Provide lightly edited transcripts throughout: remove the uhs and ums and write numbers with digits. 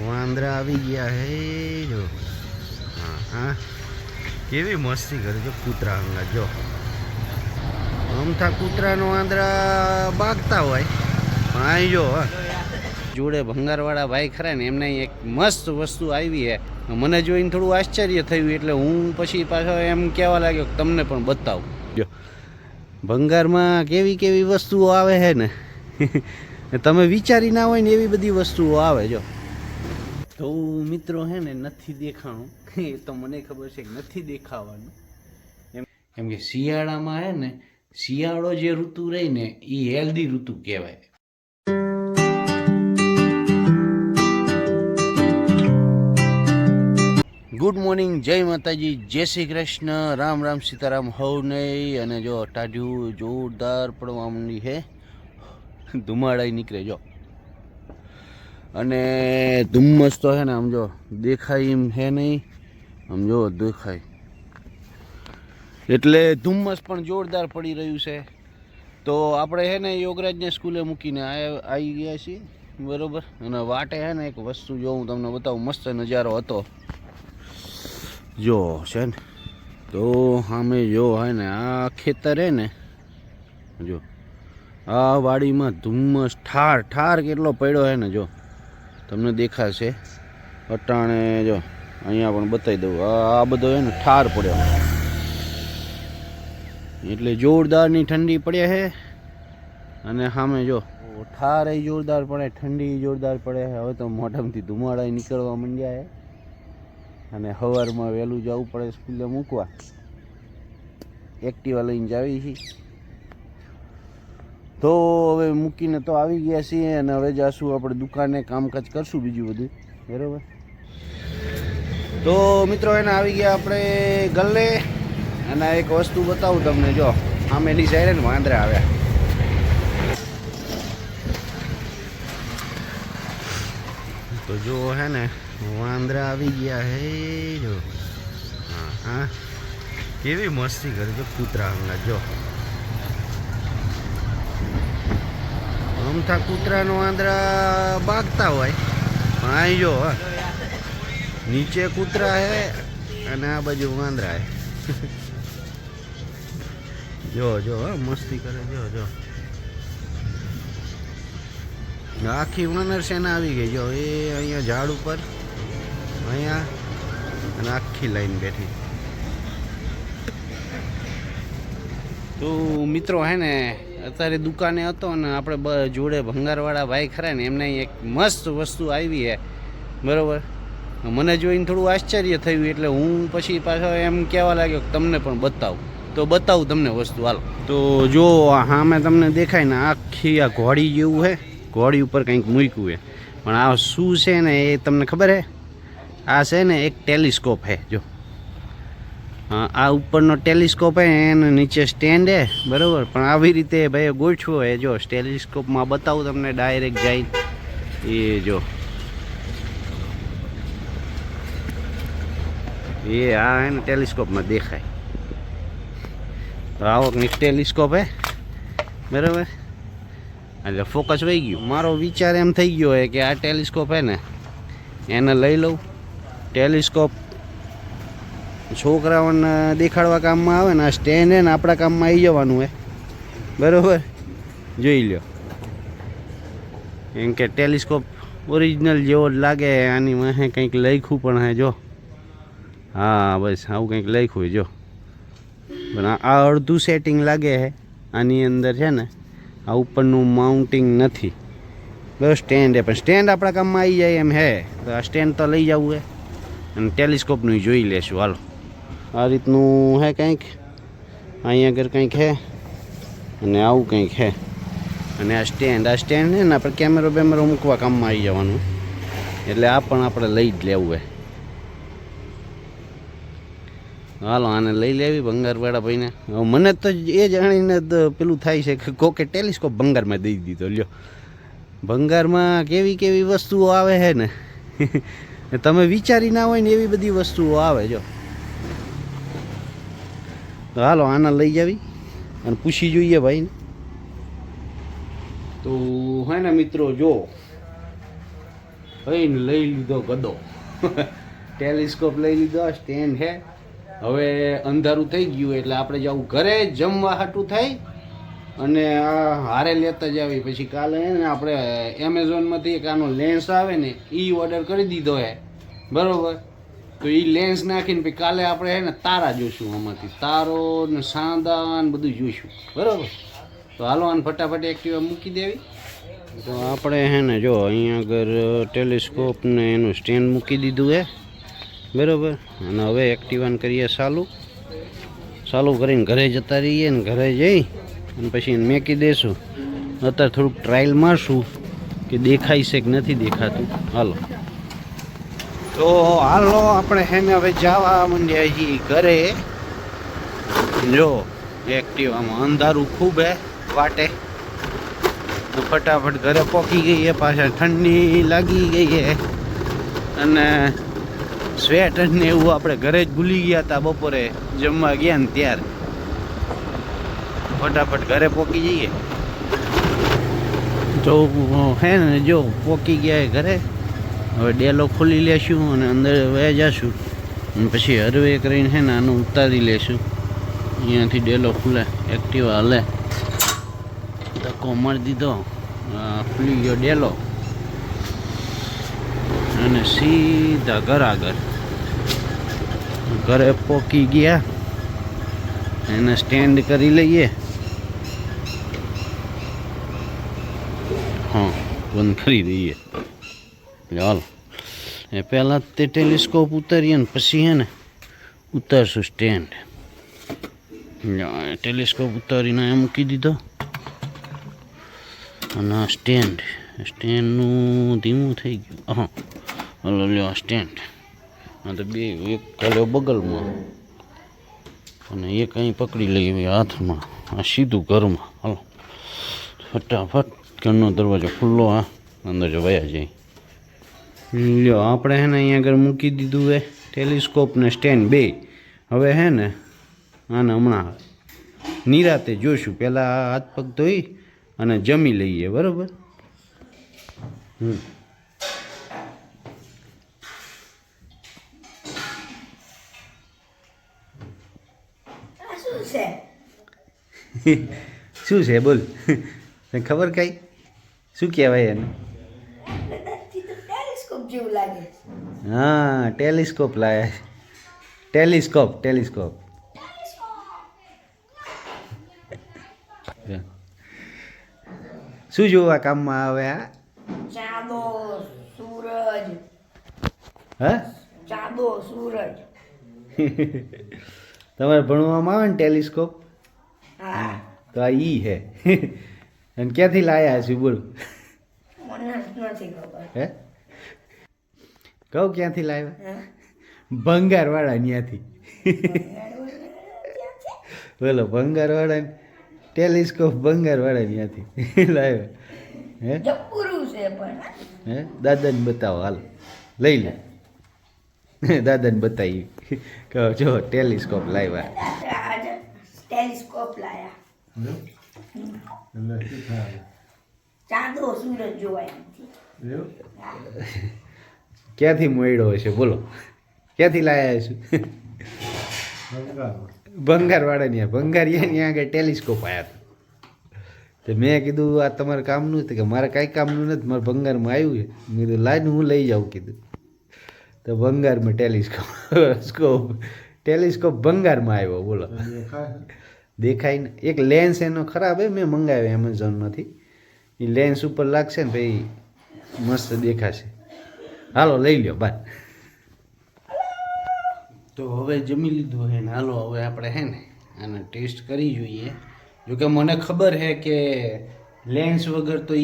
વાંદરા આવી ગયા હે જો. હા હા, કેવી મસ્તી કરે જો કૂતરા અંગા જો. અમથા કૂતરાનો વાંદરા બાગતા હોય પણ અહીં જો જોડે ભંગારવાળા ભાઈ ખરા ને એમને એક મસ્ત વસ્તુ આવી હે. મને જોઈને થોડું આશ્ચર્ય થયું એટલે હું પછી પાછો એમ કહેવા લાગ્યો કે તમને પણ બતાવું. જો ભંગારમાં કેવી કેવી વસ્તુઓ આવે છે ને તમે વિચારી ના હોય ને એવી બધી વસ્તુઓ આવે જો. તો મિત્રો હે ને નથી દેખાણું એ તો મને ખબર છે કે નથી દેખાવાનું એમ કે શિયાળામાં હે ને શિયાળો જે ઋતુ રહી ને એ હેલ્ધી ઋતુ કહેવાય. ગુડ મોર્નિંગ, જય માતાજી, જય શ્રી કૃષ્ણ, રામ રામ સીતારામ હવ નહીં. અને જો ટાઢ્યું જોરદાર પડવા માંડી છે, ધુમાડાઈ નીકળે જો. અને ધુમ્મસ તો છે ને આમ જો દેખાય એમ છે નહીં, આમ જો દેખાય એટલે ધુમ્મસ પણ જોરદાર પડી રહ્યું છે. તો આપણે છે ને યોગરાજને સ્કૂલે મૂકીને આવી ગયા છીએ બરાબર. અને વાટે છે ને એક વસ્તુ જો હું તમને બતાવું, મસ્ત નજારો હતો જો છે ને. તો સામે જો હે ને આ ખેતર હે ને, જો આ વાડીમાં ધુમ્મસ ઠાર ઠાર કેટલો પડ્યો હે ને જો તમને દેખાશે અટાણે. જો અહીંયા પણ બતાવી દઉં, આ બધો હે ને ઠાર પડ્યો એટલે જોરદારની ઠંડી પડે છે. અને સામે જો ઠાર એ જોરદાર પડે, ઠંડી જોરદાર પડે છે. હવે તો મોઢામાંથી ધુમાડા નીકળવા માંડ્યા છે. અને સવારમાં વહેલું જવું પડે સ્કૂલે મૂકવા, એક્ટિવા લઈને જાવી છીએ. તો હવે મૂકીને તો આવી ગયા છીએ અને હવે જાશું આપણે દુકાને, કામકાજ કરશું બીજું બધું બરાબર. તો મિત્રો એને આવી ગયા આપણે ગલ્લે. અને એક વસ્તુ બતાવું તમને, જો આમેલી સાઈડે ને વાંદરા આવ્યા. તો જો હે ને વાંદરા આવી ગયા હે જો. હા હા, કેવી મસ્તી કરે જો કૂતરા અંગા જો. અમથા કૂતરાનો વાંદરા બાગતા હોય પણ અહીં જો નીચે કૂતરા હે અને આ બાજુ વાંદરા હે. જો જો મસ્તી કરે જો. જો આખી વાનર સેના આવી ગઈ જો. એ અહીંયા ઝાડ ઉપર અહીંયા અને આખી લાઈન બેઠી. તો મિત્રો હે ને અત્યારે દુકાને હતો ને આપણે જોડે ભંગારવાળા ભાઈ ખરા ને એમને એક મસ્ત વસ્તુ આવી હે બરાબર. મને જોઈને થોડું આશ્ચર્ય થયું એટલે હું પછી પાછો એમ કહેવા લાગ્યો કે તમને પણ બતાવું. તો બતાવું તમને વસ્તુ હાલો. તો જો હા મેં તમને દેખાય ને આખી આ ઘોડી જેવું હે, ઘોડી ઉપર કંઈક મૂક્યું હે. પણ આ શું છે ને એ તમને ખબર હે? આ છે ને એક ટેલિસ્કોપ હે જો. હા, આ ઉપરનો ટેલિસ્કોપ હે, એને નીચે સ્ટેન્ડ હે બરાબર. પણ આવી રીતે ભાઈ ગોઠવો હે જો. ટેલિસ્કોપમાં બતાવું તમને ડાયરેક્ટ જાય એ જો. એ આ હે ને ટેલિસ્કોપમાં દેખાય. તો આવો કંઈક ટેલિસ્કોપ હે બરાબર. એટલે ફોકસ વહી ગયું. મારો વિચાર એમ થઈ ગયો હે કે આ ટેલિસ્કોપ હે ને એને લઈ લઉં. ટેલિસ્કોપ છોકરાઓને દેખાડવા કામમાં આવે ને, આ સ્ટેન્ડ હે ને આપણા કામમાં આવી જવાનું હે બરાબર. જોઈ લો એમ કે ટેલિસ્કોપ ઓરિજિનલ જેવો જ લાગે. આની વાહે કંઈક લખ્યું પણ હે જો. હા બસ આવું કંઈક લખ્યું હોય જો. પણ આ અડધું સેટિંગ લાગે છે આની અંદર છે ને. આ ઉપરનું માઉન્ટિંગ નથી બસ, સ્ટેન્ડ હે. પણ સ્ટેન્ડ આપણા કામમાં આવી જાય એમ હે. તો આ સ્ટેન્ડ તો લઈ જવું હે અને ટેલિસ્કોપનું જોઈ લેશું હાલો. આ રીતનું હે કંઈક, અહીંયા આગળ કંઈક હે અને આવું કંઈક હે. અને આ સ્ટેન્ડ હે ને આપણે કેમેરો બેમેરો મૂકવા કામમાં આવી જવાનું. એટલે આ પણ આપણે લઈ જ લેવું હે. હાલો આને લઈ લેવી ભંગારવાળા ભાઈને. મને તો એ જાણીને પેલું થાય છે કે કોકે ટેલિસ્કોપ ભંગારમાં દઈ દીધો લ્યો. ભંગારમાં કેવી કેવી વસ્તુઓ આવે છે ને તમે વિચારી ના હોય ને એવી બધી વસ્તુઓ આવે જો. તો હાલો આના લઈ જાવી અને પૂછી જોઈએ ભાઈને. તો હે ને મિત્રો જો ભાઈને લઈ લીધો ગદો. ટેલિસ્કોપ લઈ લીધો, સ્ટેન્ડ છે. હવે અંધારું થઈ ગયું એટલે આપણે જવું ઘરે જમવા હાટું થાય અને આ હારે લેતા જ આવી. પછી કાલે ને આપણે એમેઝોનમાંથી એક આનો લેન્સ આવે ને એ ઓર્ડર કરી દીધો હે, બરાબર. તો એ લેન્સ નાખીને પછી કાલે આપણે હે ને તારા જોઈશું, આમાંથી તારો ને સાંદા ને બધું જોઈશું, બરાબર. તો હાલો આને ફટાફટ એક્ટિવા મૂકી દેવી. તો આપણે હે ને જો અહીંયા આગળ ટેલિસ્કોપ ને એનું સ્ટેન્ડ મૂકી દીધું હે, બરાબર. અને હવે એક્ટિવાને કરીએ ચાલુ કરીને ઘરે જતા રહીએ ને ઘરે જઈ અને પછી એને મેકી દઈશું. અત્યારે થોડુંક ટ્રાયલ મારશું કે દેખાય છે કે નથી દેખાતું. હાલો તો હાલો આપણે હે ને હવે જવા માંડ્યા છીએ ઘરે. જો એક્ટિવામાં અંધારું ખૂબ હે વાટે, તો ફટાફટ ઘરે પહોંચી ગઈએ. પાછા ઠંડી લાગી ગઈ છે અને સ્વેટર ને એવું આપણે ઘરે જ ભૂલી ગયા હતા બપોરે જમવા ગયા ને ત્યારે. ફટાફટ ઘરે પહોંચી જઈએ. તો હે ને જો પહોંચી ગયા ઘરે. હવે ડેલો ખોલી લેશું અને અંદર વયા જશું અને પછી હરવે કરીને હે ને આનું ઉતારી લેશું. અહીંયાથી ડેલો ખુલે, એક્ટિવા હાલે. ધક્કો મારી દીધો, ખુલી ગયો ડેલો અને સીધા ઘર આગળ. ઘરે પહોંચી ગયા, એને સ્ટેન્ડ કરી લઈએ. હા, બંધ કરી દઈએ. ચાલો એ પહેલાં તે ટેલિસ્કોપ ઉતારીએ ને પછી હે ને ઉતારશું સ્ટેન્ડ. ટેલિસ્કોપ ઉતારીને એ મૂકી દીધો અને આ સ્ટેન્ડનું ધીમું થઈ ગયું. હા હલો લ્યો સ્ટેન્ડ. હા તો બે એક કર્યો બગલમાં અને એક અહીં પકડી લઈએ હાથમાં. આ સીધું ઘરમાં. હાલો ફટાફટ ઘરનો દરવાજો ખુલ્લો. હા અંદર જો વયા જાય. લ્યો આપણે હે ને અહીંયા આગળ મૂકી દીધું હે ટેલિસ્કોપ ને સ્ટેન્ડ બે. હવે હે ને આને હમણાં નિરાતે જોઈશું. પહેલાં હાથ પગ ધોઈ અને જમી લઈએ, બરાબર. શું છે બોલ, તને ખબર કઈ શું કહેવાય એને? હા ટેલિસ્કોપ લાયા. ટેલિસ્કોપ શું જોવા કામમાં આવે? ચાંદો સૂરજ. હા ચાંદો સૂરજ. તમારે ભણવામાં આવે ને ટેલિસ્કોપ? હા તો આ ઈ હે. અને ક્યાંથી લાયા છે બોલ? મને નથી ખબર. હે કહું ક્યાંથી લાવ્યા? ભંગારવાળા ત્યાંથી. બોલો ભંગારવાળા ટેલિસ્કોપ ભંગારવાળા ત્યાંથી લાવ્યા. હે જપુરું છે પણ. હે દાદાને બતાવો, હાલ લઈ લે. દાદાને બતાવી કહો જો ટેલિસ્કોપ લાવ્યા. ટેલિસ્કોપ લાયા. ચાંદો સૂરજ જોવાય. ક્યાંથી મળ્યો હશે બોલો? ક્યાંથી લાયા છું? ભંગારવાળા ત્યાં ભંગારિયા આગળ ટેલિસ્કોપ આવ્યા હતા. તો મેં કીધું આ તમારે કામનું હતું કે મારે કાંઈ કામનું નથી, મારે ભંગારમાં આવ્યું છે. મેં કીધું લાઈને હું લઈ જાઉં કીધું. તો ભંગારમાં ટેલિસ્કોપ ભંગારમાં આવ્યો બોલો. દેખાય ને એક લેન્સ એનો ખરાબ હે, મેં મંગાવ્યો એમેઝોનમાંથી. એ લેન્સ ઉપર લાગશે ને ભાઈ મસ્ત દેખાશે. હાલો લઈ લ્યો બાય. તો હવે જમી લીધું હે ને હાલો હવે આપણે હે ને આને ટેસ્ટ કરી જોઈએ. જોકે મને ખબર હે કે લેન્સ વગર તો એ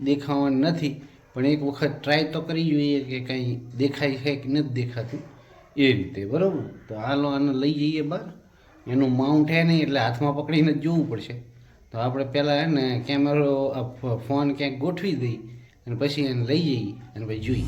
દેખાવાનું નથી, પણ એક વખત ટ્રાય તો કરી જોઈએ કે કંઈ દેખાય છે કે નથી દેખાતું એ રીતે, બરાબર. તો હાલો આને લઈ જઈએ બહાર. એનું માઉન્ટ હે નહીં એટલે હાથમાં પકડીને જ જોવું પડશે. તો આપણે પહેલાં હે ને કેમેરો ફોન ક્યાંક ગોઠવી દઈ અને પછી એને લઈ જઈએ અને પછી જોઈએ.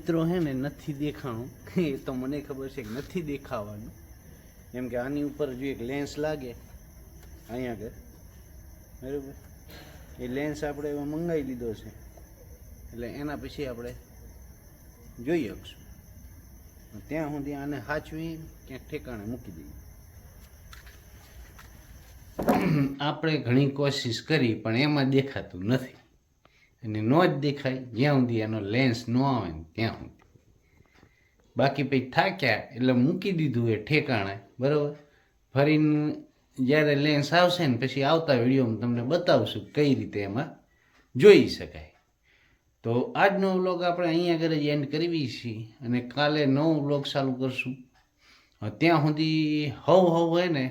મિત્રો હે ને નથી દેખાણું એ તો મને ખબર છે કે નથી દેખાવાનું, એમ કે આની ઉપર જો એક લેન્સ લાગે અહીંયા આગળ, બરાબર, એ લેન્સ આપણે એમાં મંગાવી લીધો છે, એટલે એના પછી આપણે જોઈ શકશું. ત્યાં સુધી આને સાચવી ક્યાંક ઠેકાણે મૂકી દઈએ. આપણે ઘણી કોશિશ કરી પણ એમાં દેખાતું નથી, અને ન જ દેખાય જ્યાં સુધી એનો લેન્સ ન આવે ને ત્યાં સુધી. બાકી પછી થાક્યા એટલે મૂકી દીધું એ ઠેકાણે, બરાબર. ફરીને જ્યારે લેન્સ આવશે ને પછી આવતા વિડીયોમાં તમને બતાવશું કઈ રીતે એમાં જોઈ શકાય. તો આજનો વ્લોગ આપણે અહીંયા આગળ જ એન્ડ કરવી છીએ, અને કાલે નવો વ્લોગ ચાલુ કરશું. ત્યાં સુધી હવ હોય ને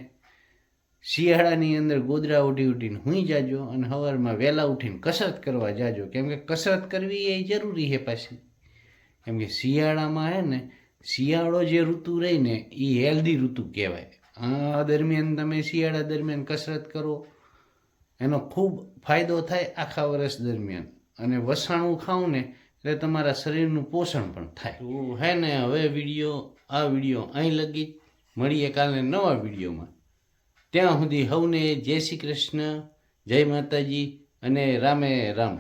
શિયાળાની અંદર ગોદરા ઉઠીને હુઈ જાજો, અને સવારમાં વહેલા ઉઠીને કસરત કરવા જાજો, કેમ કે કસરત કરવી એ જરૂરી છે પાછી. કેમ કે શિયાળામાં હે ને, શિયાળો જે ઋતુ રહી ને એ હેલ્ધી ઋતુ કહેવાય. આ દરમિયાન તમે શિયાળા દરમિયાન કસરત કરો, એનો ખૂબ ફાયદો થાય આખા વર્ષ દરમિયાન. અને વસાણું ખાવું ને એટલે તમારા શરીરનું પોષણ પણ થાય. તો હે ને હવે આ વિડીયો અહીં લગી, મળીએ કાલે નવા વિડીયોમાં. ત્યાં સુધી હવને જય શ્રી કૃષ્ણ, જય માતાજી અને રામે રામ.